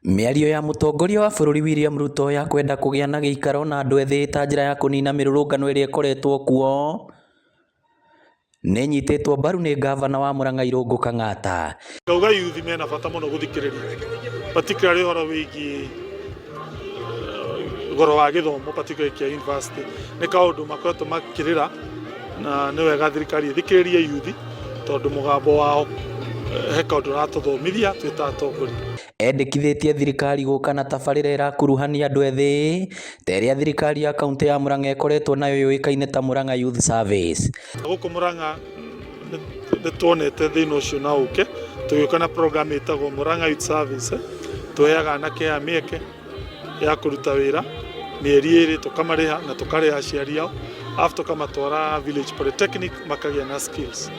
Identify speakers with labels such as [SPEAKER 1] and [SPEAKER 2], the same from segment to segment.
[SPEAKER 1] Mĩario ya mũtongoria wa bũrũri William Ruto ya kwenda kũgĩa na gĩikaro na andũ ethĩ ta njĩra ya kũnina mĩrũrũngano ĩrĩa ĩkoretwo kuo nĩ nyitĩtwo mbaru nĩ ngavana wa Murang'a Irũngũ Kang'ata.
[SPEAKER 2] Ngauga youth mena bata mũno gũthikĩrĩria, particularly ũhoro wĩgiĩ ũhoro wa gĩthomo, particularly kĩa university. Nĩ kaũndũ makoretwo makĩrĩra na nĩ wega thirikari ĩthikĩrĩrie youth tondũ mũgambo wao he kaũndũ ũratũthomithia twĩ ta atongoria.
[SPEAKER 1] Endekithĩtie thirikari gũka na tabarĩra ĩrakuruhania andũ ethĩ ta ĩrĩa thirikari ya kaunti ya Murang'a ĩkoretwo nayo yũĩkaine ta Murang'a Youth Service.
[SPEAKER 2] Gũkũ Murang'a nĩ tuonete thĩna ũcio na ũke tũgĩũka na program ĩtagwo Murang'a Youth Service. Tũheaga anake aya mĩeke ya kũruta wĩra mĩeri 2 tũkamarĩha na tũkarĩha aciari ao, after tũkamatwara village polytechnic makagĩa na skills.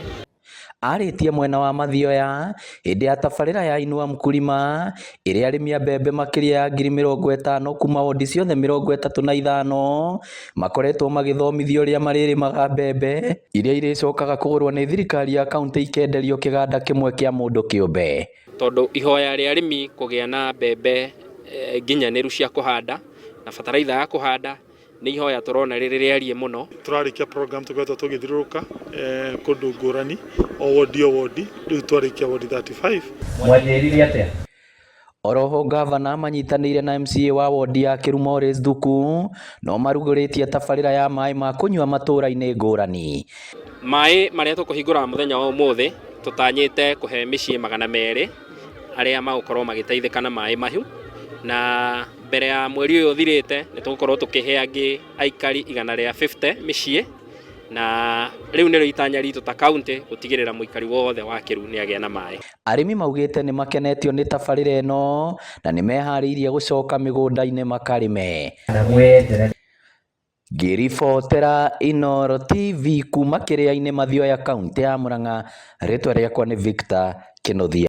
[SPEAKER 1] Arĩtie mwena wa Mathioya hĩndĩ ya tabarĩra ya Inua Mkulima ĩrĩa arĩmi a mbembe makĩria ya 50,000 kuma wondi ciothe 35 makoretwo magĩthomithio ũrĩa marĩrĩmaga mbembe iria irĩcokaga kũgũrwo nĩ thirikari ya kaunti ikenderio kĩganda kĩmwe kĩa mũndũ kĩũmbe.
[SPEAKER 3] Tondũ ihoya rĩa arĩmi kũgĩa na mbembe nginyanĩru cia kũhanda na bataraitha ya kũhanda nĩ ihoya tũrona rĩrĩ rĩarie mũno.
[SPEAKER 2] Tũrarĩkia program tũkoretwo tũgĩthiũrũrũka kũndũ ngũrani o wondi rĩu twarĩkia wondi 35.
[SPEAKER 1] Mwanjĩrire atĩa? Oroho ngavana manyitanĩire na MCA wa wondi ya Kĩru Morris Thuku no marugũrĩtie tabarĩra ya maĩ ma kũnyua matũũra-inĩ ngũrani.
[SPEAKER 3] Maĩ marĩa tũkũhingũra mũthenya wa ũmũthĩ tũtanyĩte kũhe mĩciĩ 200 arĩa magũkorwo magĩteithĩka na maĩ mahiũ, na mbere ya mweri ũyũ ũthirĩte nĩ tũgũkorwo tũkĩhe angĩ aikari 150 mĩciĩ, na rĩu nĩrĩo itanya ritũ ta kaunti gũtigĩrĩra mũikari wothe wa Kĩru nĩ agĩa na maĩ.
[SPEAKER 1] Arĩmi maugĩte nĩ makenetio nĩ tabarĩra ĩno na nĩ meharĩirie gũcoka mĩgũnda-inĩ makarĩme. Ngĩribotera Inooro TV kuma kĩrĩa-inĩ Mathioya kaunti ya Murang'a, rĩtwa rĩakwa nĩ Victor Kĩnuthia.